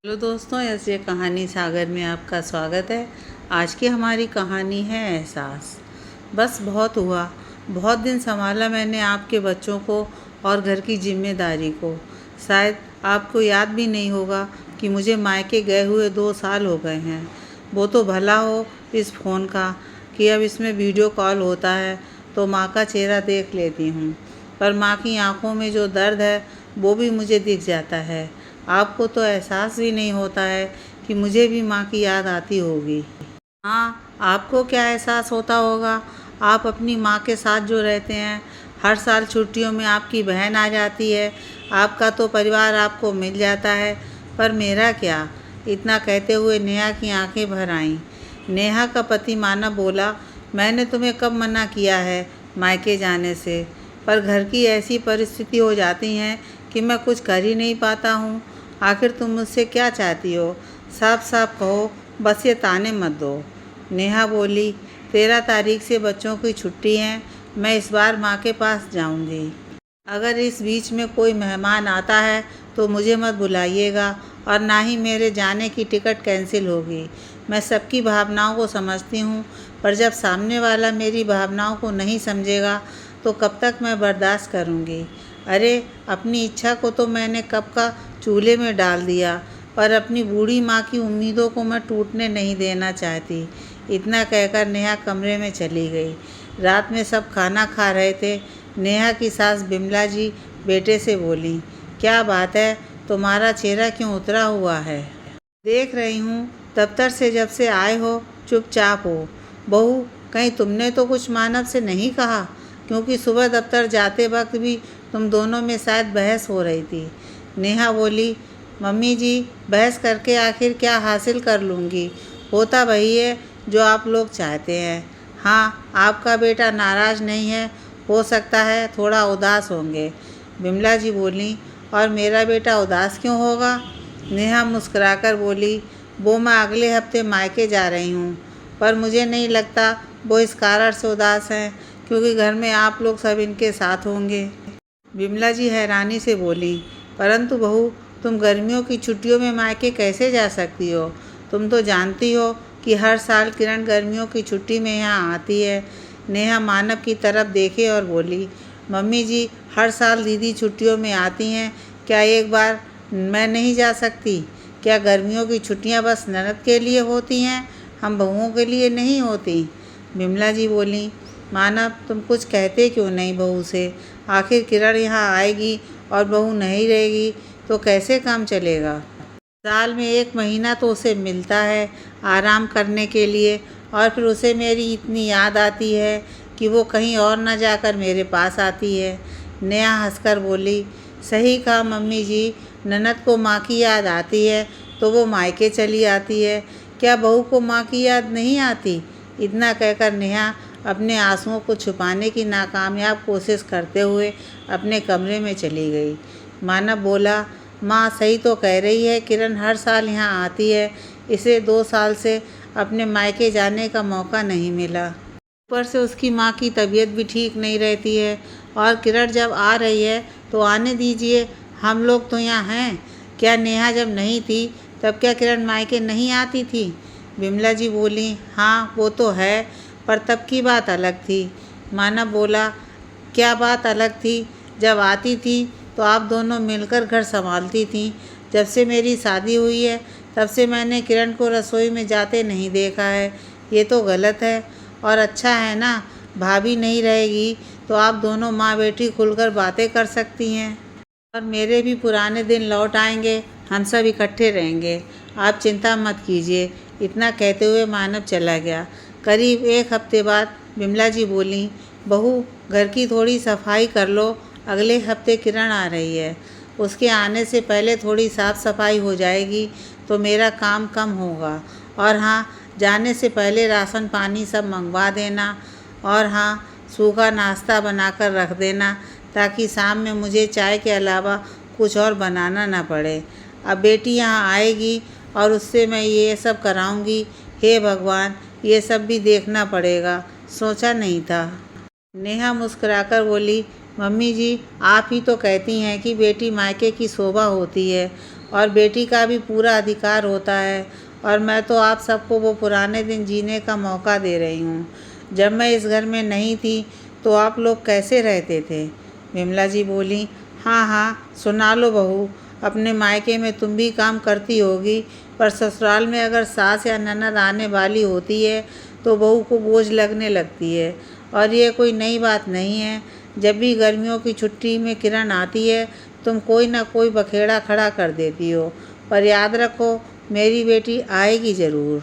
Hello दोस्तों, ऐसे कहानी सागर में आपका स्वागत है। आज की हमारी कहानी है एहसास। बस बहुत हुआ, बहुत दिन संभाला मैंने आपके बच्चों को और घर की जिम्मेदारी को। शायद आपको याद भी नहीं होगा कि मुझे मायके गए हुए 2 साल हो गए हैं। वो तो भला हो इस फ़ोन का कि अब इसमें वीडियो कॉल होता है तो माँ का चेहरा देख लेती हूँ, पर माँ की आंखों में जो दर्द है वो भी मुझे दिख जाता है। आपको तो एहसास भी नहीं होता है कि मुझे भी माँ की याद आती होगी। हाँ, आपको क्या एहसास होता होगा? आप अपनी माँ के साथ जो रहते हैं, हर साल छुट्टियों में आपकी बहन आ जाती है, आपका तो परिवार आपको मिल जाता है, पर मेरा क्या? इतना कहते हुए नेहा की आंखें भर आईं। नेहा का पति मानव बोला, मैंने तुम्हें कब मना किया है मायके जाने से, पर घर की ऐसी परिस्थिति हो जाती हैं कि मैं कुछ कर ही नहीं पाता हूँ। आखिर तुम मुझसे क्या चाहती हो? साफ साफ कहो, बस ये ताने मत दो। नेहा बोली, 13 तारीख से बच्चों की छुट्टी है, मैं इस बार माँ के पास जाऊँगी। अगर इस बीच में कोई मेहमान आता है तो मुझे मत बुलाइएगा और ना ही मेरे जाने की टिकट कैंसिल होगी। मैं सबकी भावनाओं को समझती हूँ, पर जब सामने वाला मेरी भावनाओं को नहीं समझेगा तो कब तक मैं बर्दाश्त करूँगी। अरे, अपनी इच्छा को तो मैंने कब का चूल्हे में डाल दिया, पर अपनी बूढ़ी माँ की उम्मीदों को मैं टूटने नहीं देना चाहती। इतना कहकर नेहा कमरे में चली गई। रात में सब खाना खा रहे थे। नेहा की सास बिमला जी बेटे से बोली, क्या बात है, तुम्हारा चेहरा क्यों उतरा हुआ है? देख रही हूँ, दफ्तर से जब से आए हो चुपचाप हो। बहू, कहीं तुमने तो कुछ मानव से नहीं कहा? क्योंकि सुबह दफ्तर जाते वक्त भी तुम दोनों में शायद बहस हो रही थी। नेहा बोली, मम्मी जी, बहस करके आखिर क्या हासिल कर लूँगी? होता वही है जो आप लोग चाहते हैं। हाँ, आपका बेटा नाराज़ नहीं है, हो सकता है थोड़ा उदास होंगे। बिमला जी बोली, और मेरा बेटा उदास क्यों होगा? नेहा मुस्कुराकर बोली, वो मैं अगले हफ्ते मायके जा रही हूँ, पर मुझे नहीं लगता वो इस कारण से उदास हैं क्योंकि घर में आप लोग सब इनके साथ होंगे। बिमला जी हैरानी से बोली, परंतु बहू, तुम गर्मियों की छुट्टियों में मायके कैसे जा सकती हो? तुम तो जानती हो कि हर साल किरण गर्मियों की छुट्टी में यहाँ आती है। नेहा मानव की तरफ देखे और बोली, मम्मी जी, हर साल दीदी छुट्टियों में आती हैं, क्या एक बार मैं नहीं जा सकती? क्या गर्मियों की छुट्टियाँ बस ननद के लिए होती हैं, हम बहुओं के लिए नहीं होती? बिमला जी बोली, मानव, तुम कुछ कहते क्यों नहीं बहू से? आखिर किरण यहाँ आएगी और बहू नहीं रहेगी तो कैसे काम चलेगा? साल में 1 महीना तो उसे मिलता है आराम करने के लिए, और फिर उसे मेरी इतनी याद आती है कि वो कहीं और न जाकर मेरे पास आती है। नेहा हंसकर बोली, सही कहा मम्मी जी, ननद को माँ की याद आती है तो वो मायके चली आती है, क्या बहू को माँ की याद नहीं आती? इतना कहकर नेहा अपने आंसुओं को छुपाने की नाकामयाब कोशिश करते हुए अपने कमरे में चली गई। मानव बोला, माँ सही तो कह रही है, किरण हर साल यहाँ आती है, इसे 2 साल से अपने मायके जाने का मौका नहीं मिला। ऊपर से उसकी माँ की तबीयत भी ठीक नहीं रहती है, और किरण जब आ रही है तो आने दीजिए, हम लोग तो यहाँ हैं। क्या नेहा जब नहीं थी तब क्या किरण मायके नहीं आती थी? बिमला जी बोली, हाँ वो तो है, पर तब की बात अलग थी। मानव बोला, क्या बात अलग थी? जब आती थी तो आप दोनों मिलकर घर संभालती थीं। जब से मेरी शादी हुई है तब से मैंने किरण को रसोई में जाते नहीं देखा है। ये तो गलत है। और अच्छा है ना, भाभी नहीं रहेगी तो आप दोनों माँ बेटी खुलकर बातें कर सकती हैं, और मेरे भी पुराने दिन लौट आएंगे, हम सब इकट्ठे रहेंगे। आप चिंता मत कीजिए। इतना कहते हुए मानव चला गया। करीब 1 हफ्ते बाद बिमला जी बोली, बहू, घर की थोड़ी सफाई कर लो, अगले हफ्ते किरण आ रही है, उसके आने से पहले थोड़ी साफ़ सफाई हो जाएगी तो मेरा काम कम होगा। और हाँ, जाने से पहले राशन पानी सब मंगवा देना, और हाँ, सूखा नाश्ता बनाकर रख देना ताकि शाम में मुझे चाय के अलावा कुछ और बनाना ना पड़े। अब बेटी यहाँ आएगी और उससे मैं ये सब कराऊंगी। हे भगवान, ये सब भी देखना पड़ेगा, सोचा नहीं था। नेहा मुस्कुराकर बोली, मम्मी जी, आप ही तो कहती हैं कि बेटी मायके की शोभा होती है। और बेटी का भी पूरा अधिकार होता है। और मैं तो आप सबको वो पुराने दिन जीने का मौका दे रही हूँ। जब मैं इस घर में नहीं थी तो आप लोग कैसे रहते थे? विमला जी बोली, हाँ हाँ, सुना लो बहू, अपने मायके में तुम भी काम करती होगी, पर ससुराल में अगर सास या ननद आने वाली होती है तो बहू को बोझ लगने लगती है। और ये कोई नई बात नहीं है। जब भी गर्मियों की छुट्टी में किरण आती है तुम कोई ना कोई बखेड़ा खड़ा कर देती हो, पर याद रखो मेरी बेटी आएगी ज़रूर।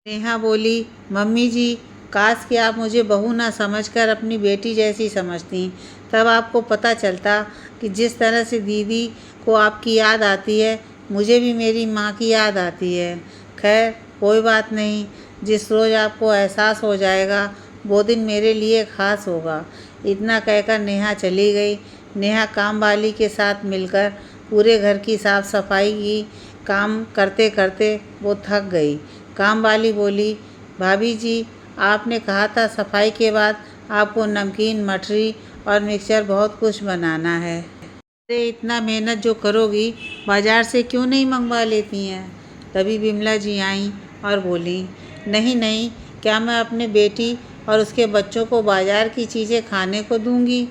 नेहा बोली, मम्मी जी, काश कि आप मुझे बहू ना समझकर अपनी बेटी जैसी समझती, तब आपको पता चलता कि जिस तरह से दीदी को आपकी याद आती है मुझे भी मेरी माँ की याद आती है। खैर कोई बात नहीं, जिस रोज़ आपको एहसास हो जाएगा वो दिन मेरे लिए ख़ास होगा। इतना कहकर नेहा चली गई। नेहा काम वाली के साथ मिलकर पूरे घर की साफ़ सफाई की काम करते करते वो थक गई। काम वाली बोली, भाभी जी, आपने कहा था सफाई के बाद आपको नमकीन, मठरी और मिक्सचर बहुत कुछ बनाना है। अरे इतना मेहनत जो करोगी बाज़ार से क्यों नहीं मंगवा लेती हैं? तभी विमला जी आईं और बोली, नहीं नहीं, क्या मैं अपने बेटी और उसके बच्चों को बाज़ार की चीज़ें खाने को दूंगी?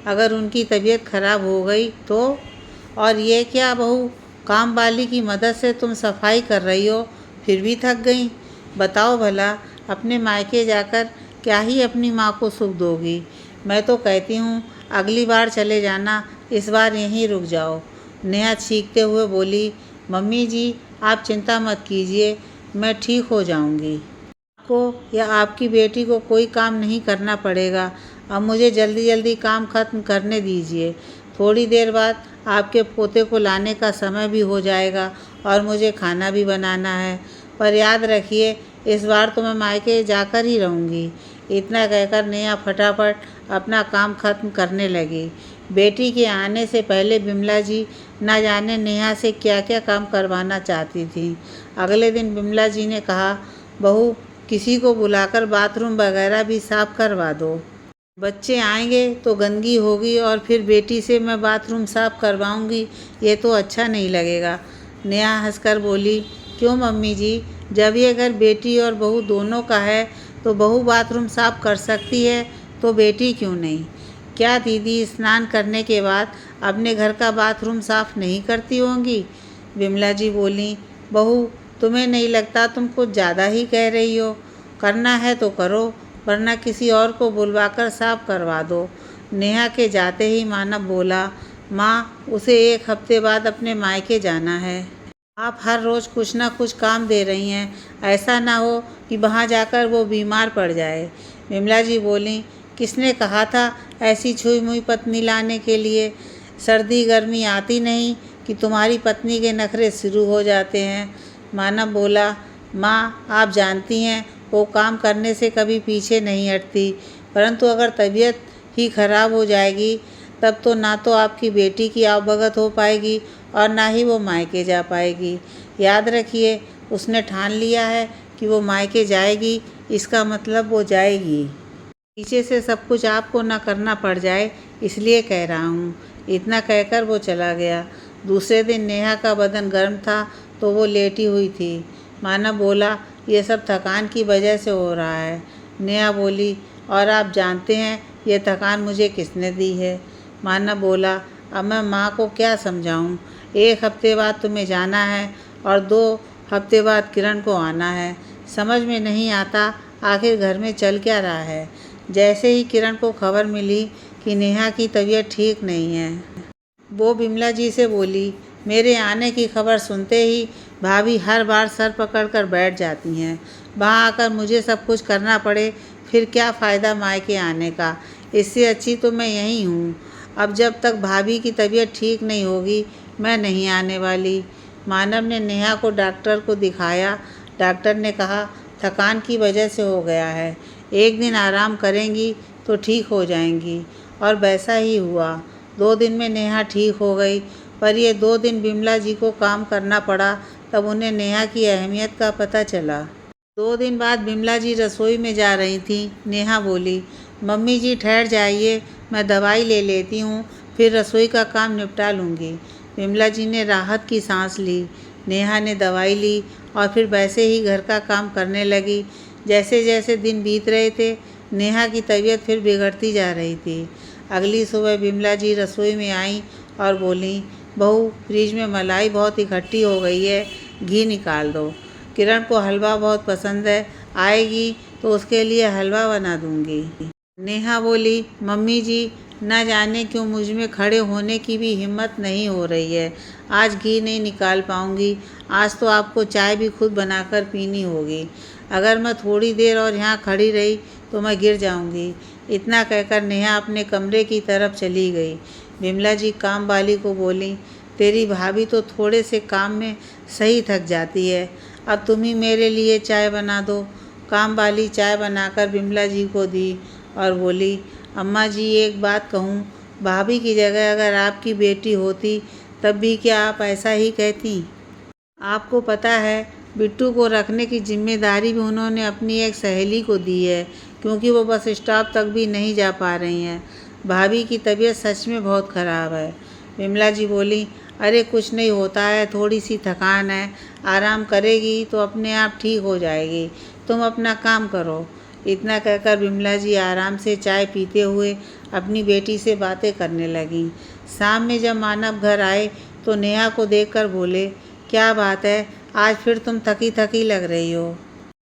अगर उनकी तबीयत खराब हो गई तो? और ये क्या बहू, काम वाली की मदद से तुम सफाई कर रही हो फिर भी थक गई? बताओ भला, अपने मायके जाकर क्या ही अपनी माँ को सुख दोगी? मैं तो कहती हूँ अगली बार चले जाना, इस बार यहीं रुक जाओ। नेहा चीखते हुए बोली, मम्मी जी आप चिंता मत कीजिए, मैं ठीक हो जाऊँगी। आपको या आपकी बेटी को कोई काम नहीं करना पड़ेगा। अब मुझे जल्दी जल्दी काम खत्म करने दीजिए। थोड़ी देर बाद आपके पोते को लाने का समय भी हो जाएगा और मुझे खाना भी बनाना है। पर याद रखिए इस बार तो मैं मायके जाकर ही रहूँगी। इतना कहकर नेहा फटाफट अपना काम खत्म करने लगी। बेटी के आने से पहले बिमला जी न जाने नेहा से क्या क्या काम करवाना चाहती थी। अगले दिन बिमला जी ने कहा, बहू किसी को बुलाकर बाथरूम वगैरह भी साफ करवा दो। बच्चे आएंगे तो गंदगी होगी और फिर बेटी से मैं बाथरूम साफ करवाऊंगी, ये तो अच्छा नहीं लगेगा। नेहा हंसकर बोली, क्यों मम्मी जी, जब ये घर बेटी और बहू दोनों का है तो बहू बाथरूम साफ कर सकती है तो बेटी क्यों नहीं? क्या दीदी स्नान करने के बाद अपने घर का बाथरूम साफ नहीं करती होंगी? विमला जी बोली, बहू तुम्हें नहीं लगता तुम कुछ ज़्यादा ही कह रही हो? करना है तो करो, वरना किसी और को बुलवाकर साफ करवा दो। नेहा के जाते ही मानव बोला, माँ उसे 1 हफ्ते बाद अपने मायके जाना है। आप हर रोज़ कुछ ना कुछ काम दे रही हैं, ऐसा ना हो कि वहाँ जाकर वो बीमार पड़ जाए। विमला जी बोली, किसने कहा था ऐसी छुई मुई पत्नी लाने के लिए? सर्दी गर्मी आती नहीं कि तुम्हारी पत्नी के नखरे शुरू हो जाते हैं। मानव बोला, माँ आप जानती हैं वो काम करने से कभी पीछे नहीं हटती, परंतु अगर तबीयत ही खराब हो जाएगी तब तो ना तो आपकी बेटी की आवभगत हो पाएगी और ना ही वो मायके जा पाएगी। याद रखिए उसने ठान लिया है कि वो मायके जाएगी, इसका मतलब वो जाएगी। पीछे से सब कुछ आपको ना करना पड़ जाए इसलिए कह रहा हूँ। इतना कहकर वो चला गया। दूसरे दिन नेहा का बदन गर्म था तो वो लेटी हुई थी। मानव बोला, ये सब थकान की वजह से हो रहा है। नेहा बोली, और आप जानते हैं ये थकान मुझे किसने दी है? मानव बोला, अब मैं माँ को क्या समझाऊँ? 1 हफ्ते बाद तुम्हें जाना है और 2 हफ्ते बाद किरण को आना है। समझ में नहीं आता आखिर घर में चल क्या रहा है। जैसे ही किरण को खबर मिली कि नेहा की तबीयत ठीक नहीं है, वो बिमला जी से बोली, मेरे आने की खबर सुनते ही भाभी हर बार सर पकड़कर बैठ जाती हैं। वहाँ आकर मुझे सब कुछ करना पड़े फिर क्या फ़ायदा मायके आने का? इससे अच्छी तो मैं यहीं हूँ। अब जब तक भाभी की तबीयत ठीक नहीं होगी मैं नहीं आने वाली। मानव ने नेहा को डॉक्टर को दिखाया। डॉक्टर ने कहा थकान की वजह से हो गया है, 1 दिन आराम करेंगी तो ठीक हो जाएंगी। और वैसा ही हुआ। 2 दिन में नेहा ठीक हो गई, पर ये 2 दिन बिमला जी को काम करना पड़ा, तब उन्हें नेहा की अहमियत का पता चला। 2 दिन बाद बिमला जी रसोई में जा रही थीं। नेहा बोली, मम्मी जी ठहर जाइए, मैं दवाई ले लेती हूँ, फिर रसोई का काम निपटा लूँगी। विमला जी ने राहत की सांस ली। नेहा ने दवाई ली और फिर वैसे ही घर का काम करने लगी। जैसे जैसे दिन बीत रहे थे, नेहा की तबीयत फिर बिगड़ती जा रही थी। अगली सुबह विमला जी रसोई में आईं और बोलीं, बहू, फ्रिज में मलाई बहुत इकट्ठी हो गई है, घी निकाल दो। किरण को हलवा बहुत पसंद है, आएगी तो उसके लिए हलवा बना दूंगी। नेहा बोली, मम्मी जी, न जाने क्यों मुझ में खड़े होने की भी हिम्मत नहीं हो रही है। आज घी नहीं निकाल पाऊंगी। आज तो आपको चाय भी खुद बनाकर पीनी होगी। अगर मैं थोड़ी देर और यहाँ खड़ी रही तो मैं गिर जाऊंगी। इतना कहकर नेहा अपने कमरे की तरफ चली गई। विमला जी काम वाली को बोली, तेरी भाभी तो थोड़े से काम में सही थक जाती है, अब तुम ही मेरे लिए चाय बना दो। काम वाली चाय बनाकर विमला जी को दी और बोली, अम्मा जी, एक बात कहूँ, भाभी की जगह अगर आपकी बेटी होती तब भी क्या आप ऐसा ही कहती? आपको पता है, बिट्टू को रखने की जिम्मेदारी भी उन्होंने अपनी एक सहेली को दी है, क्योंकि वो बस स्टॉप तक भी नहीं जा पा रही हैं। भाभी की तबीयत सच में बहुत ख़राब है। विमला जी बोली, अरे कुछ नहीं होता है, थोड़ी सी थकान है, आराम करेगी तो अपने आप ठीक हो जाएगी। तुम अपना काम करो। इतना कहकर विमला जी आराम से चाय पीते हुए अपनी बेटी से बातें करने लगीं। शाम में जब मानव घर आए तो नेहा को देखकर बोले, क्या बात है, आज फिर तुम थकी थकी लग रही हो।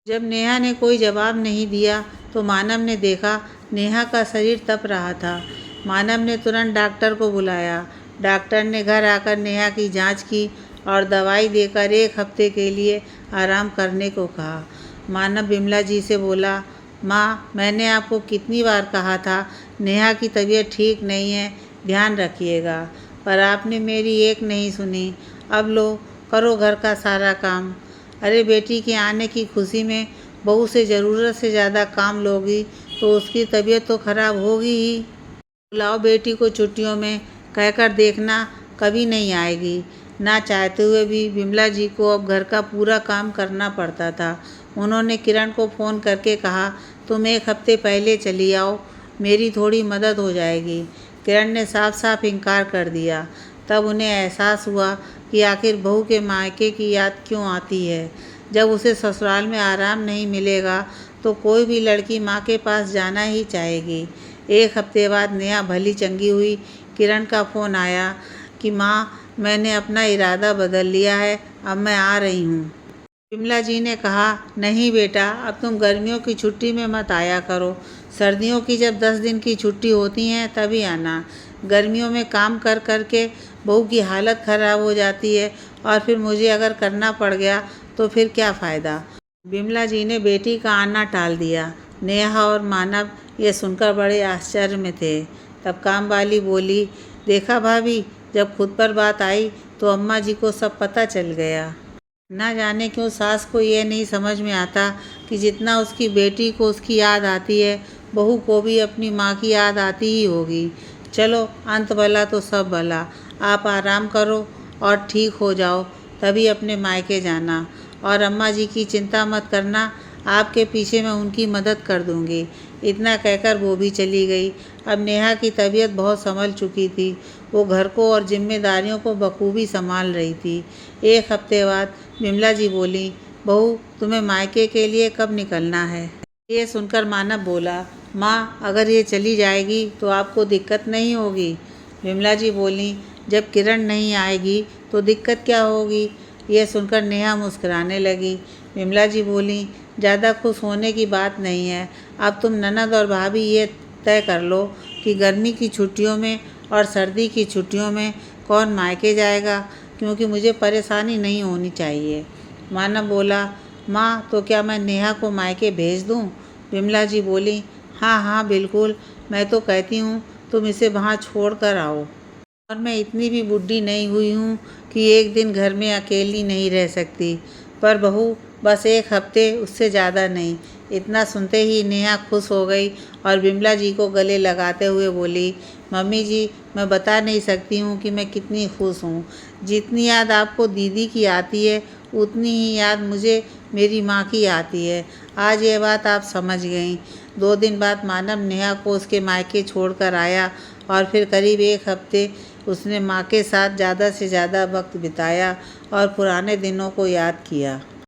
जब नेहा ने कोई जवाब नहीं दिया तो मानव ने देखा नेहा का शरीर तप रहा था। मानव ने तुरंत डॉक्टर को बुलाया। डॉक्टर ने घर आकर नेहा की जांच की और दवाई देकर 1 हफ्ते के लिए आराम करने को कहा। मानव विमला जी से बोला, माँ, मैंने आपको कितनी बार कहा था नेहा की तबीयत ठीक नहीं है, ध्यान रखिएगा, पर आपने मेरी एक नहीं सुनी। अब लो, करो घर का सारा काम। अरे बेटी के आने की खुशी में बहू से ज़रूरत से ज़्यादा काम लोगी तो उसकी तबीयत तो खराब होगी ही। बुलाओ बेटी को छुट्टियों में, कहकर देखना कभी नहीं आएगी। ना चाहते हुए भी विमला जी को अब घर का पूरा काम करना पड़ता था। उन्होंने किरण को फ़ोन करके कहा, तुम 1 हफ्ते पहले चली आओ, मेरी थोड़ी मदद हो जाएगी। किरण ने साफ साफ इनकार कर दिया। तब उन्हें एहसास हुआ कि आखिर बहू के मायके की याद क्यों आती है। जब उसे ससुराल में आराम नहीं मिलेगा तो कोई भी लड़की माँ के पास जाना ही चाहेगी। 1 हफ्ते बाद नेहा भली चंगी हुई। किरण का फ़ोन आया कि माँ, मैंने अपना इरादा बदल लिया है, अब मैं आ रही हूँ। विमला जी ने कहा, नहीं बेटा, अब तुम गर्मियों की छुट्टी में मत आया करो। सर्दियों की जब 10 दिन की छुट्टी होती हैं तभी आना। गर्मियों में काम कर कर के बहू की हालत ख़राब हो जाती है और फिर मुझे अगर करना पड़ गया तो फिर क्या फ़ायदा। विमला जी ने बेटी का आना टाल दिया। नेहा और मानव ये सुनकर बड़े आश्चर्य में थे। तब काम वाली बोली, देखा भाभी, जब खुद पर बात आई तो अम्मा जी को सब पता चल गया। ना जाने क्यों सास को ये नहीं समझ में आता कि जितना उसकी बेटी को उसकी याद आती है, बहू को भी अपनी माँ की याद आती ही होगी। चलो, अंत भला तो सब भला। आप आराम करो और ठीक हो जाओ, तभी अपने मायके जाना। और अम्मा जी की चिंता मत करना, आपके पीछे मैं उनकी मदद कर दूंगी। इतना कहकर वो भी चली गई। अब नेहा की तबीयत बहुत संभल चुकी थी। वो घर को और जिम्मेदारियों को बखूबी संभाल रही थी। 1 हफ्ते बाद विमला जी बोली, बहू, तुम्हें मायके के लिए कब निकलना है? ये सुनकर मानव बोला, माँ, अगर ये चली जाएगी तो आपको दिक्कत नहीं होगी? विमला जी बोली, जब किरण नहीं आएगी तो दिक्कत क्या होगी? यह सुनकर नेहा मुस्कुराने लगी। विमला जी बोली, ज़्यादा खुश होने की बात नहीं है। अब तुम ननद और भाभी ये तय कर लो कि गर्मी की छुट्टियों में और सर्दी की छुट्टियों में कौन मायके जाएगा, क्योंकि मुझे परेशानी नहीं होनी चाहिए। मानव बोला, माँ, तो क्या मैं नेहा को मायके भेज दूँ? विमला जी बोली, हाँ हाँ बिल्कुल, मैं तो कहती हूँ तुम इसे वहाँ छोड़ कर आओ। और मैं इतनी भी बुढ़ी नहीं हुई हूँ कि एक दिन घर में अकेली नहीं रह सकती। पर बहू, बस 1 हफ्ते, उससे ज़्यादा नहीं। इतना सुनते ही नेहा खुश हो गई और विमला जी को गले लगाते हुए बोली, मम्मी जी, मैं बता नहीं सकती हूँ कि मैं कितनी खुश हूँ। जितनी याद आपको दीदी की आती है उतनी ही याद मुझे मेरी माँ की आती है। आज ये बात आप समझ गईं। 2 दिन बाद मानव नेहा को उसके मायके छोड़कर आया और फिर करीब 1 हफ्ते उसने माँ के साथ ज़्यादा से ज़्यादा वक्त बिताया और पुराने दिनों को याद किया।